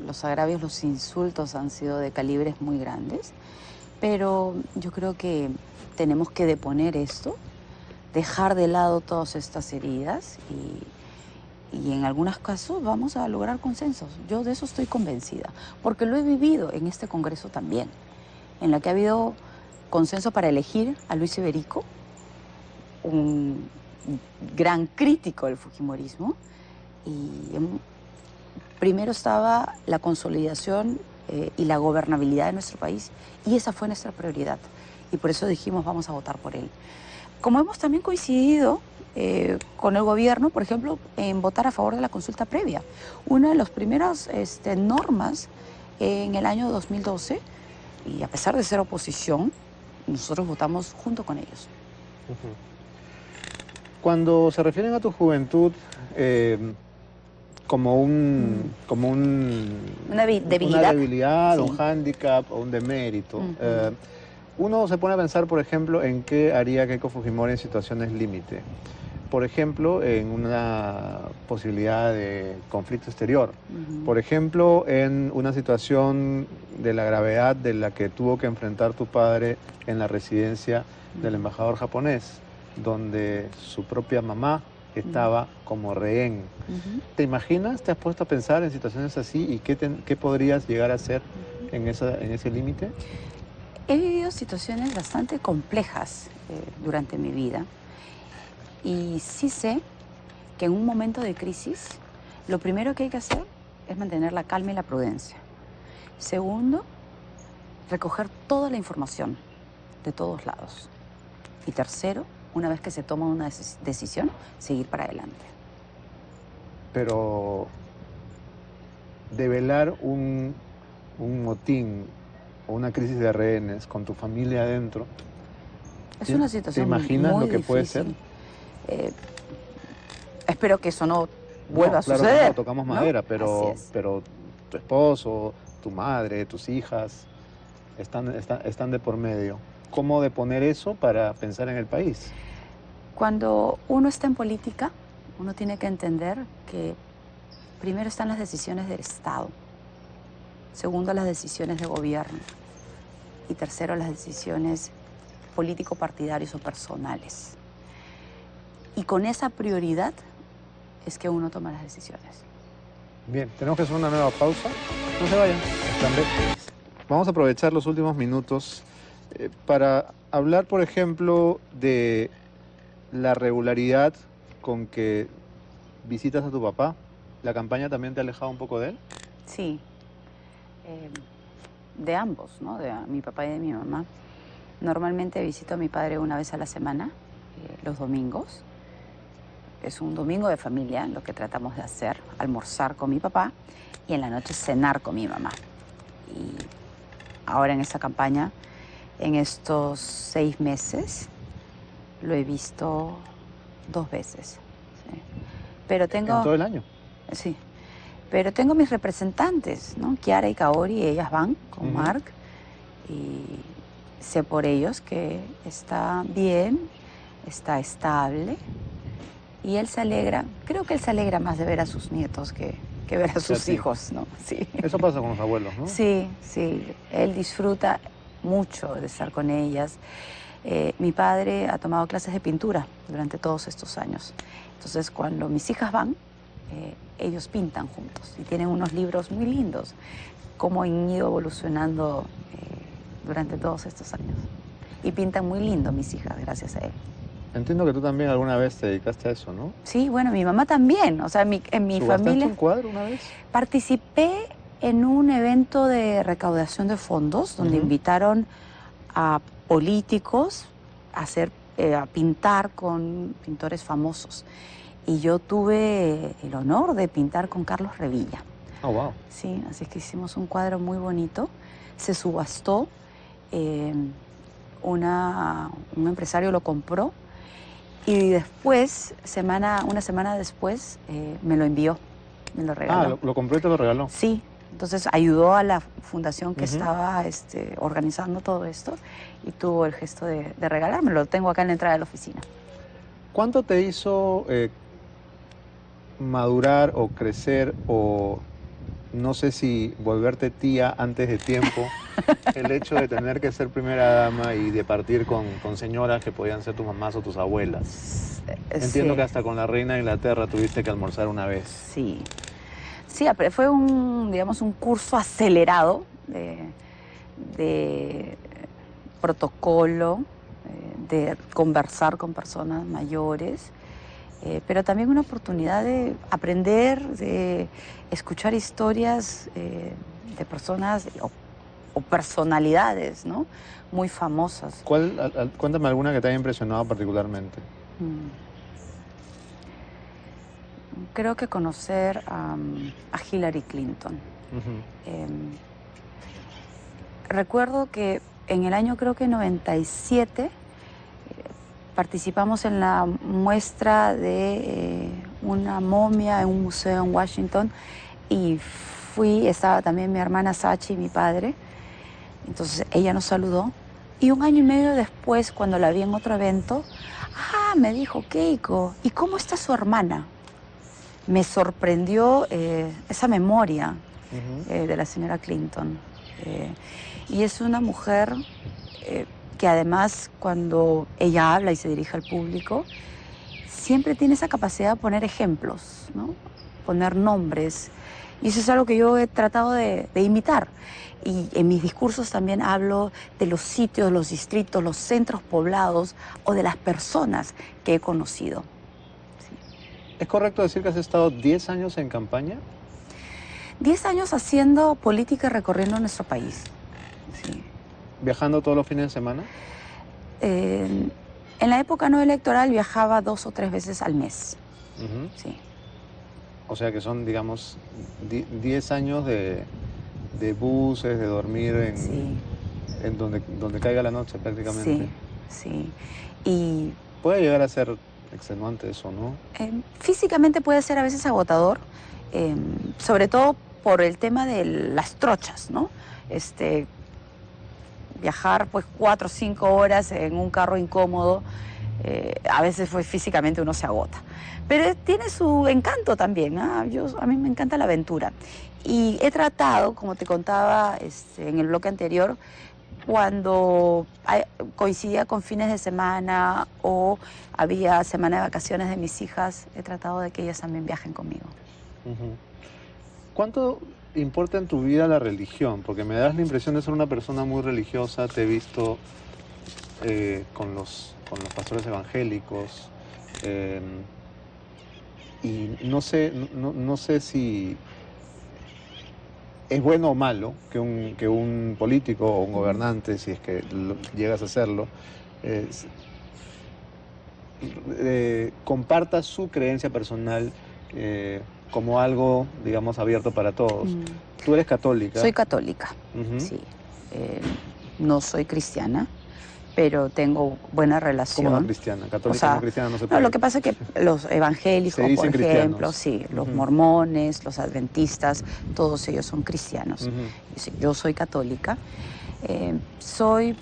Los agravios, los insultos han sido de calibres muy grandes, pero yo creo que tenemos que deponer esto, dejar de lado todas estas heridas y en algunos casos vamos a lograr consensos. Yo de eso estoy convencida, porque lo he vivido en este Congreso también, en la que ha habido consenso para elegir a Luis Iberico, un gran crítico del fujimorismo, y primero estaba la consolidación y la gobernabilidad de nuestro país, y esa fue nuestra prioridad, y por eso dijimos vamos a votar por él. Como hemos también coincidido con el gobierno, por ejemplo, en votar a favor de la consulta previa. Una de las primeras normas en el año 2012, y a pesar de ser oposición, nosotros votamos junto con ellos. Ujú. Cuando se refieren a tu juventud como Una debilidad. una debilidad, Sí. un hándicap o un demérito, Ujú. uno se pone a pensar, por ejemplo, en qué haría Keiko Fujimori en situaciones límite. Por ejemplo, en una posibilidad de conflicto exterior. Ujú. Por ejemplo, en una situación de la gravedad de la que tuvo que enfrentar tu padre en la residencia del embajador japonés, donde su propia mamá estaba como rehén. Ujú. ¿Te imaginas? ¿Te has puesto a pensar en situaciones así y qué podrías llegar a hacer en ese límite? He vivido situaciones bastante complejas durante mi vida y sí sé que en un momento de crisis lo primero que hay que hacer es mantener la calma y la prudencia. Segundo, recoger toda la información de todos lados. Y tercero, una vez que se toma una decisión, seguir para adelante. Pero develar un motín o una crisis de rehenes con tu familia adentro, Es una ¿te situación imaginas muy lo que puede ser? difícil. Eh, Espero que eso no No, vuelva a claro que no, suceder, tocamos ¿no? madera, Así es. pero tu esposo, tu madre, tus hijas están de por medio. ¿Cómo deponer eso para pensar en el país? Cuando uno está en política, uno tiene que entender que primero están las decisiones del Estado, segundo las decisiones de gobierno y tercero las decisiones político-partidarios o personales. Y con esa prioridad es que uno toma las decisiones. Bien, tenemos que hacer una nueva pausa. No se vayan. Están de- Vamos a aprovechar los últimos minutos para hablar, por ejemplo, de la regularidad con que visitas a tu papá. ¿La campaña también te ha alejado un poco de él? Sí, eh, de ambos, ¿no? De mi papá y de mi mamá. Normalmente visito a mi padre una vez a la semana, los domingos. Es un domingo de familia, lo que tratamos de hacer, almorzar con mi papá y en la noche cenar con mi mamá. Y ahora en esta campaña, en estos 6 meses, lo he visto 2 veces. ¿Sí? Pero En tengo, todo el año. sí, pero tengo mis representantes, ¿no? Kiara y Kaori, ellas van con Ujú. Mark y sé por ellos que está bien, está estable y él se alegra, creo que él se alegra más de ver a sus nietos que ver a Que a sus ti. hijos, ¿no? Sí. Eso pasa con los abuelos, ¿no? Sí, sí, él disfruta mucho de estar con ellas. Mi padre ha tomado clases de pintura durante todos estos años. Entonces, cuando mis hijas van, ellos pintan juntos y tienen unos libros muy lindos, cómo han ido evolucionando durante todos estos años. Y pintan muy lindo mis hijas, gracias a él. Entiendo que tú también alguna vez te dedicaste a eso, ¿no? Sí, bueno, mi mamá también. O sea, en mi ¿Subastaste familia un cuadro una vez? participé en un evento de recaudación de fondos donde Ujú. invitaron a políticos a a pintar con pintores famosos. Y yo tuve el honor de pintar con Carlos Revilla. Oh, wow. Sí, así que hicimos un cuadro muy bonito. Se subastó, eh, un empresario lo compró y después, una semana después, me lo envió, me lo Ah, regaló. lo compró y te lo regaló. Sí, entonces ayudó a la fundación que Ujú. estaba organizando todo esto y tuvo el gesto de regalármelo. Lo tengo acá en la entrada de la oficina. ¿Cuánto te hizo madurar o crecer o no sé si volverte tía antes de tiempo el hecho de tener que ser primera dama y de partir con señoras que podían ser tus mamás o tus abuelas? Entiendo que Sí, hasta con la reina de Inglaterra tuviste que almorzar una vez. sí. Sí, fue digamos, un curso acelerado de protocolo, de conversar con personas mayores, pero también una oportunidad de aprender, de escuchar historias de personas o personalidades, ¿no? Muy famosas. Cuéntame alguna que te haya impresionado particularmente. Mm. creo que conocer a Hillary Clinton. Ujú. Recuerdo que en el año creo que 97 participamos en la muestra de una momia en un museo en Washington y estaba también mi hermana Sachi y mi padre. Entonces ella nos saludó y un año y medio después, cuando la vi en otro evento, me dijo, Keiko, ¿y cómo está su hermana? Me sorprendió esa memoria Ujú. de la señora Clinton. Eh, y es una mujer que además cuando ella habla y se dirige al público, siempre tiene esa capacidad de poner ejemplos, ¿no? Poner nombres. Y eso es algo que yo he tratado de imitar. Y en mis discursos también hablo de los sitios, los distritos, los centros poblados o de las personas que he conocido. ¿Es correcto decir que has estado 10 años en campaña? 10 años haciendo política y recorriendo nuestro país. Sí. ¿Viajando todos los fines de semana? En la época no electoral viajaba 2 o 3 veces al mes. Ujú. Sí. O sea que son, digamos, 10 años de buses, de dormir Sí, en donde caiga la noche prácticamente. sí. Y Puede llegar a ser extenuante eso, ¿no? físicamente puede ser a veces agotador, sobre todo por el tema de las trochas, ¿no? Viajar pues 4 o 5 horas en un carro incómodo, a veces pues, físicamente uno se agota. Pero tiene su encanto también, ¿ah? A mí me encanta la aventura. Y he tratado, como te contaba en el bloque anterior, cuando coincidía con fines de semana o había semana de vacaciones de mis hijas, he tratado de que ellas también viajen conmigo. Ujú. ¿Cuánto importa en tu vida la religión? Porque me das la impresión de ser una persona muy religiosa. Te he visto con los pastores evangélicos. eh, y no sé si es bueno o malo que un político o un gobernante, si es que llegas a serlo, eh, s- comparta su creencia personal como algo, digamos, abierto para todos. Mm. Tú eres católica. Soy católica, Ujú. sí. Eh, no soy cristiana, pero tengo buena ¿Cómo no relación. cristiana? O Católica no sea, cristiana no se no, lo puede. que pasa es que los Se evangélicos, por dicen ejemplo, cristianos. sí, los Ujú, mormones, los adventistas, todos ellos son cristianos. ujú, Sí, yo soy católica. Soy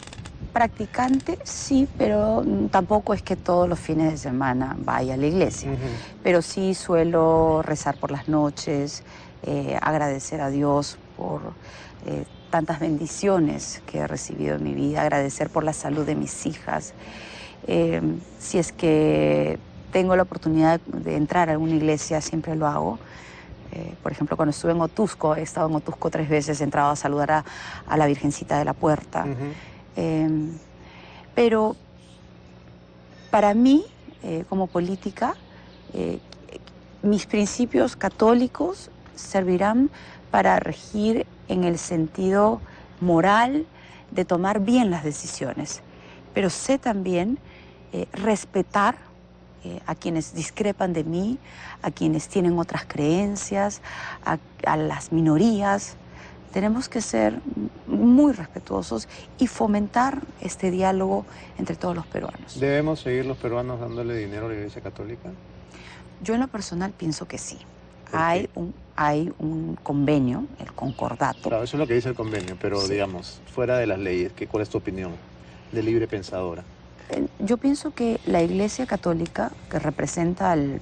practicante, sí, pero tampoco es que todos los fines de semana vaya a la iglesia. ujú. Pero sí suelo rezar por las noches, agradecer a Dios por tantas bendiciones que he recibido en mi vida, agradecer por la salud de mis hijas. Si es que tengo la oportunidad de entrar a alguna iglesia, siempre lo hago. Por ejemplo, cuando estuve en Otusco, he estado en Otusco 3 veces, he entrado a saludar a la Virgencita de la Puerta. Ujú. Em, pero para mí, como política, eh, mis principios católicos servirán para regir en el sentido moral de tomar bien las decisiones. Pero sé también respetar a quienes discrepan de mí, a quienes tienen otras creencias, a las minorías. Tenemos que ser muy respetuosos y fomentar este diálogo entre todos los peruanos. ¿Debemos seguir los peruanos dándole dinero a la Iglesia Católica? Yo en lo personal pienso que sí. ¿Por qué? Hay un convenio, el concordato. Claro, eso es lo que dice el convenio, pero Sí. digamos, fuera de las leyes, ¿cuál es tu opinión de libre pensadora? Yo pienso que la Iglesia Católica, que representa al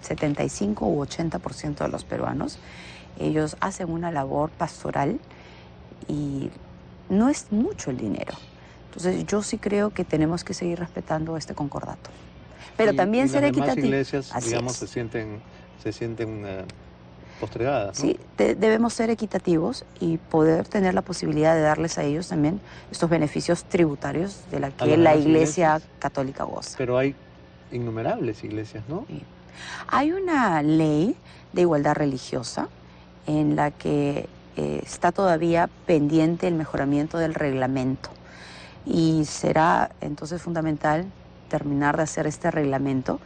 75 u 80% de los peruanos, ellos hacen una labor pastoral y no es mucho el dinero. Entonces yo sí creo que tenemos que seguir respetando este concordato. Pero también Y las ser demás equitativo. iglesias, Así digamos, es. se sienten postregadas, ¿no? Sí, debemos ser equitativos y poder tener la posibilidad de darles a ellos también estos beneficios tributarios de la A que las la demás Iglesia iglesias. Católica goza. Pero hay innumerables iglesias, ¿no? Sí. Hay una ley de igualdad religiosa en la que está todavía pendiente el mejoramiento del reglamento y será entonces fundamental terminar de hacer este reglamento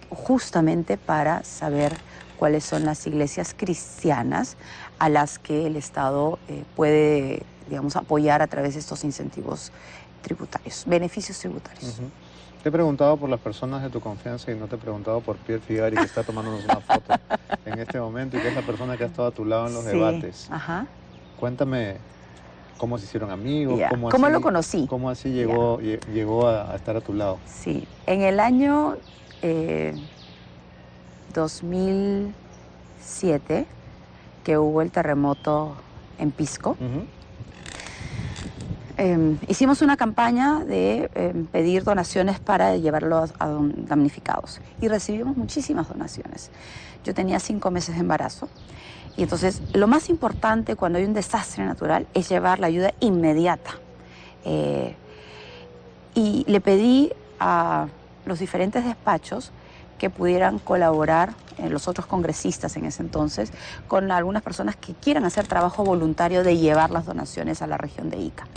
justamente para saber cuáles son las iglesias cristianas a las que el Estado puede, digamos, apoyar a través de estos incentivos tributarios, beneficios tributarios. Ujú. Te he preguntado por las personas de tu confianza y no te he preguntado por Pierre Figari, que está tomándonos una foto en este momento y que es la persona que ha estado a tu lado en los Sí, debates. ajá. Cuéntame cómo se hicieron amigos, Ya. cómo ¿Cómo así, lo conocí? cómo así Ya. llegó a estar a tu lado. Sí, en el año 2007, que hubo el terremoto en Pisco, Ujú. hicimos una campaña de pedir donaciones para llevarlos a damnificados y recibimos muchísimas donaciones. Yo tenía 5 meses de embarazo y entonces lo más importante cuando hay un desastre natural es llevar la ayuda inmediata. Y le pedí a los diferentes despachos que pudieran colaborar, los otros congresistas en ese entonces, con algunas personas que quieran hacer trabajo voluntario de llevar las donaciones a la región de Ica.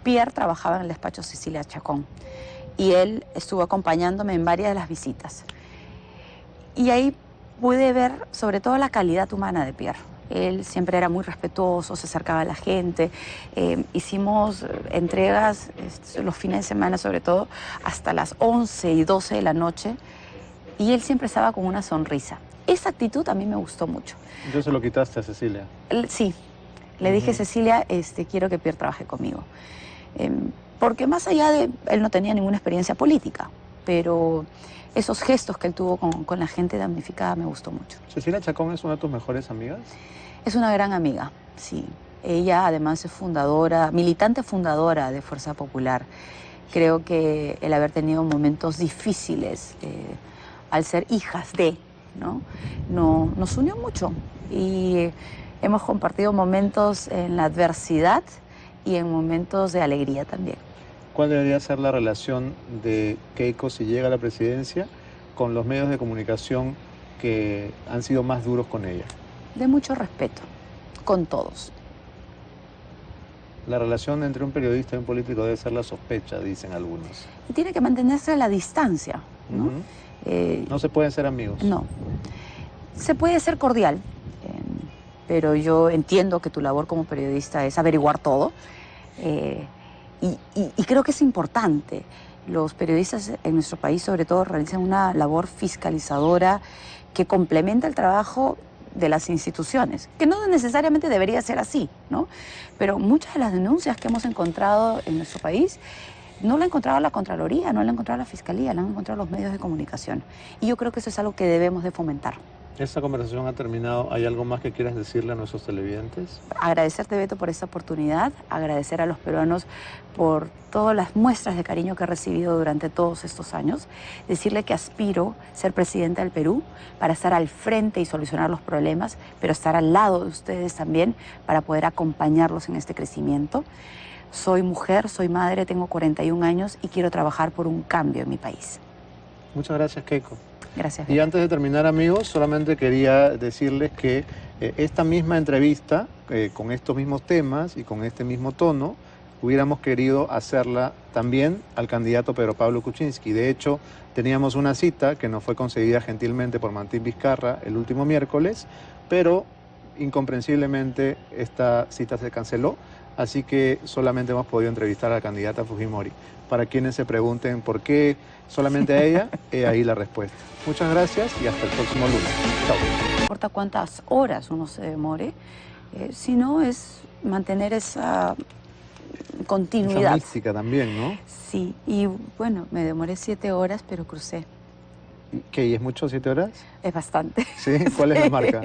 Pierre trabajaba en el despacho Cecilia Chacón y él estuvo acompañándome en varias de las visitas. Y ahí pude ver sobre todo la calidad humana de Pierre. Él siempre era muy respetuoso, se acercaba a la gente. Hicimos entregas los fines de semana, sobre todo, hasta las 11 y 12 de la noche. Y él siempre estaba con una sonrisa. Esa actitud a mí me gustó mucho. Entonces lo quitaste a Cecilia. Sí, le dije, Cecilia, quiero que Pierre trabaje conmigo. Porque más allá de, él no tenía ninguna experiencia política, pero esos gestos que él tuvo con la gente damnificada me gustó mucho. ¿Cecilia Chacón es una de tus mejores amigas? Es una gran amiga, sí. Ella además es fundadora, militante fundadora de Fuerza Popular. Creo que el haber tenido momentos difíciles al ser hijas de, ¿no? Nos unió mucho y hemos compartido momentos en la adversidad y en momentos de alegría también. ¿Cuál debería ser la relación de Keiko si llega a la presidencia con los medios de comunicación que han sido más duros con ella? De mucho respeto, con todos. La relación entre un periodista y un político debe ser la sospecha, dicen algunos. Y tiene que mantenerse a la distancia, ¿no? No se pueden ser amigos. No. Se puede ser cordial, pero yo entiendo que tu labor como periodista es averiguar todo. Y creo que es importante. Los periodistas en nuestro país, sobre todo, realizan una labor fiscalizadora que complementa el trabajo de las instituciones, que no necesariamente debería ser así, ¿no? Pero muchas de las denuncias que hemos encontrado en nuestro país no la ha encontrado la Contraloría, no la ha encontrado la Fiscalía, la han encontrado los medios de comunicación. Y yo creo que eso es algo que debemos de fomentar. Esta conversación ha terminado. ¿Hay algo más que quieras decirle a nuestros televidentes? Agradecerte, Beto, por esta oportunidad, agradecer a los peruanos por todas las muestras de cariño que he recibido durante todos estos años, decirle que aspiro a ser presidenta del Perú para estar al frente y solucionar los problemas, pero estar al lado de ustedes también para poder acompañarlos en este crecimiento. Soy mujer, soy madre, tengo 41 años y quiero trabajar por un cambio en mi país. Muchas gracias, Keiko. Gracias. Y antes de terminar, amigos, solamente quería decirles que esta misma entrevista, con estos mismos temas y con este mismo tono, hubiéramos querido hacerla también al candidato Pedro Pablo Kuczynski. De hecho, teníamos una cita que nos fue concedida gentilmente por Martín Vizcarra el último miércoles, pero incomprensiblemente esta cita se canceló, así que solamente hemos podido entrevistar a la candidata Fujimori. Para quienes se pregunten por qué solamente a ella, he ahí la respuesta. Muchas gracias y hasta el próximo lunes. Chao. No importa cuántas horas uno se demore, sino es mantener esa continuidad. Esa mística también, ¿no? Sí, y bueno, me demoré 7 horas, pero crucé. ¿Qué? ¿Y es mucho 7 horas? Es bastante. ¿Sí? ¿Cuál es la marca?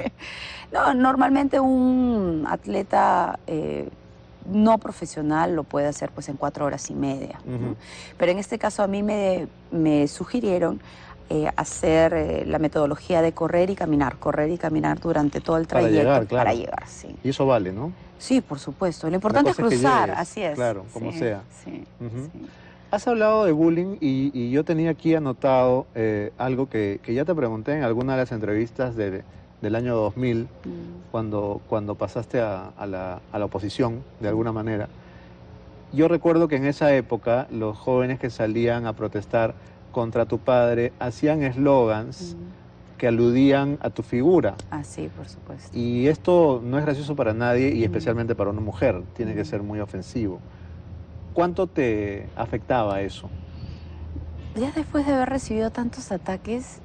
No, normalmente un atleta no profesional lo puede hacer pues en 4 horas y media, ¿no? Pero en este caso a mí me sugirieron hacer la metodología de correr y caminar durante todo el trayecto para llegar, sí. Y eso vale, ¿no? Sí, por supuesto. Lo importante es cruzar, así es. Claro, como sea. Sí, sí. Has hablado de bullying y yo tenía aquí anotado algo que ya te pregunté en alguna de las entrevistas del año 2000, cuando pasaste a la oposición, de alguna manera. Yo recuerdo que en esa época los jóvenes que salían a protestar contra tu padre hacían eslogans Mm. que aludían a tu figura. Ah, sí, por supuesto. Y esto no es gracioso para nadie y Mm. especialmente para una mujer. Tiene que Mm. ser muy ofensivo. ¿Cuánto te afectaba eso? Ya después de haber recibido tantos ataques,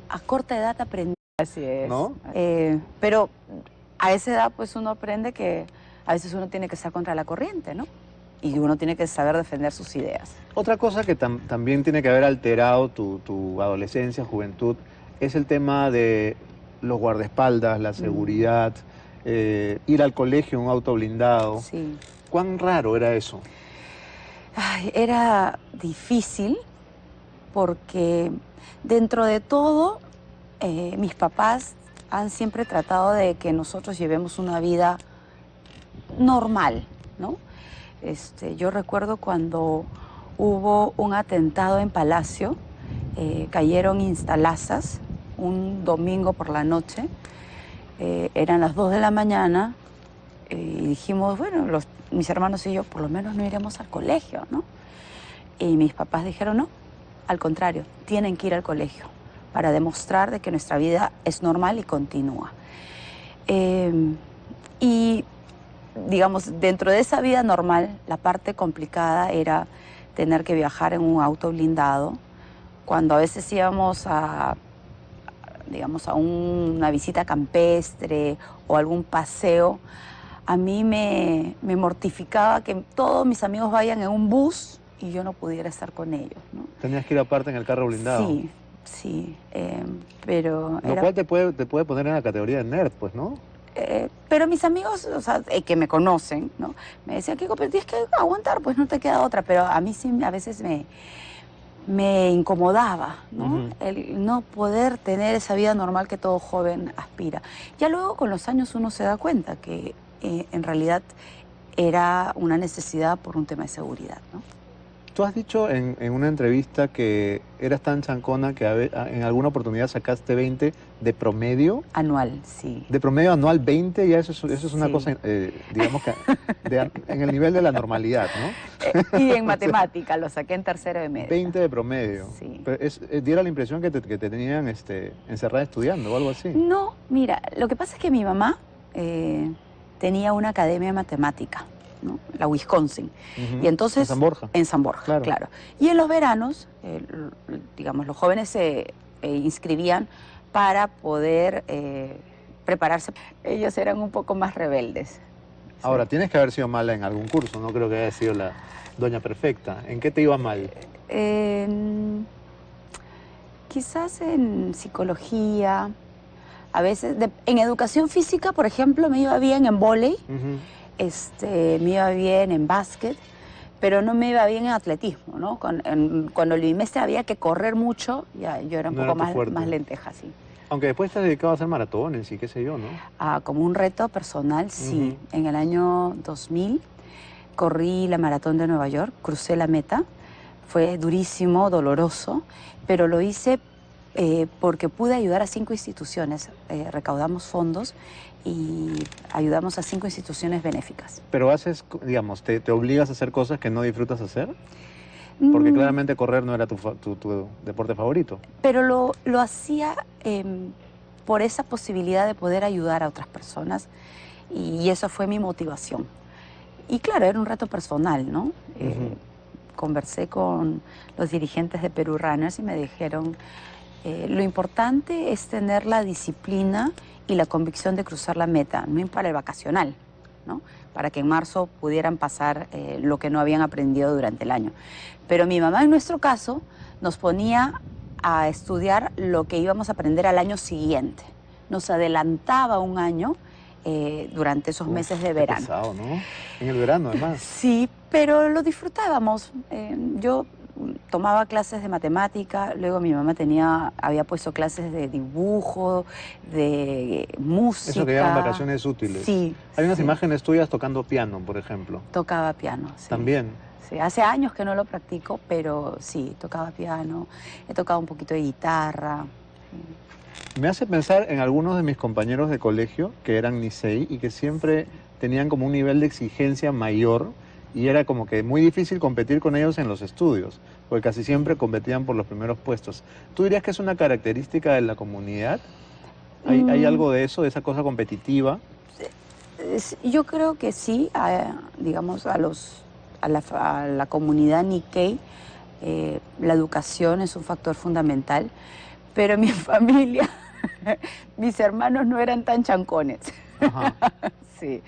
a corta edad aprendí. Así es. ¿No? Pero a esa edad pues uno aprende que a veces uno tiene que estar contra la corriente, ¿no? Y uno tiene que saber defender sus ideas. Otra cosa que también tiene que haber alterado tu adolescencia, juventud, es el tema de los guardaespaldas, la seguridad, ir al colegio en un auto blindado. Sí. ¿Cuán raro era eso? Ay, era difícil porque dentro de todo mis papás han siempre tratado de que nosotros llevemos una vida normal, ¿no? Yo recuerdo cuando hubo un atentado en Palacio, cayeron instalazas un domingo por la noche, eran las 2 de la mañana y dijimos, bueno, mis hermanos y yo por lo menos no iremos al colegio, ¿no? Y mis papás dijeron, no, al contrario, tienen que ir al colegio para demostrar de que nuestra vida es normal y continúa. Y digamos, dentro de esa vida normal, la parte complicada era tener que viajar en un auto blindado. Cuando a veces íbamos digamos, a una visita campestre o algún paseo, a mí me mortificaba que todos mis amigos vayan en un bus y yo no pudiera estar con ellos, ¿no? Tenías que ir aparte en el carro blindado. Sí, sí, pero Lo cual te puede poner en la categoría de nerd, pues, ¿no? pero mis amigos, o sea, que me conocen, ¿no? Me decían, Kiko, pero tienes que aguantar, pues no te queda otra. Pero a mí sí, a veces me incomodaba, ¿no? El no poder tener esa vida normal que todo joven aspira. Ya luego con los años uno se da cuenta que en realidad era una necesidad por un tema de seguridad, ¿no? Tú has dicho en una entrevista que eras tan chancona que en alguna oportunidad sacaste 20 de promedio. Anual, sí. De promedio anual 20, ya eso es una Sí. cosa, digamos que en el nivel de la normalidad, ¿no? Y en matemática, lo saqué en tercero de media. 20 de promedio. Sí. Pero diera la impresión que te tenían encerrada estudiando o algo así. No, mira, lo que pasa es que mi mamá tenía una academia de matemática, ¿no? La Wisconsin. Ujú. Y entonces, En San Borja. En San Borja, claro. Y en los veranos, digamos, los jóvenes se inscribían para poder prepararse. Ellos eran un poco más rebeldes. Ahora, tienes que haber sido mala en algún curso, no creo que haya sido la doña perfecta. ¿En qué te iba mal? Quizás en psicología, a veces, en educación física, por ejemplo, me iba bien en vóley. Ujú. Me iba bien en básquet, pero no me iba bien en atletismo, ¿no? Cuando el bimestre había que correr mucho, ya yo era un No poco era tu fuerte. más lenteja, sí. Aunque después te has dedicado a hacer maratones y qué sé yo, ¿no? Como un reto personal, sí. Ujú. En el año 2000 corrí la maratón de Nueva York, crucé la meta, fue durísimo, doloroso, pero lo hice porque pude ayudar a 5 instituciones, recaudamos fondos y ayudamos a 5 instituciones benéficas. Pero haces, digamos, te obligas a hacer cosas que no disfrutas hacer, porque claramente correr no era tu deporte favorito. Pero lo hacía por esa posibilidad de poder ayudar a otras personas y eso fue mi motivación. Y claro, era un reto personal, ¿no? Conversé con los dirigentes de Perú Runners y me dijeron, lo importante es tener la disciplina y la convicción de cruzar la meta, no para el vacacional, ¿no? Para que en marzo pudieran pasar lo que no habían aprendido durante el año. Pero mi mamá, en nuestro caso, nos ponía a estudiar lo que íbamos a aprender al año siguiente. Nos adelantaba un año durante esos meses de verano. Qué pesado, ¿no? En el verano, además. Sí, pero lo disfrutábamos. Yo tomaba clases de matemática, luego mi mamá había puesto clases de dibujo, de música. Eso que llaman vacaciones útiles. Sí. Hay unas imágenes tuyas tocando piano, por ejemplo. Tocaba piano, sí. También. Sí, hace años que no lo practico, pero sí, tocaba piano, he tocado un poquito de guitarra. Me hace pensar en algunos de mis compañeros de colegio que eran Nisei y que siempre tenían como un nivel de exigencia mayor y era como que muy difícil competir con ellos en los estudios, porque casi siempre competían por los primeros puestos. ¿Tú dirías que es una característica de la comunidad? ¿Hay Mm, algo de eso, de esa cosa competitiva? yo creo que sí, digamos, a la comunidad Nikkei, la educación es un factor fundamental, pero en mi familia, mis hermanos no eran tan chancones. Ajá. Sí.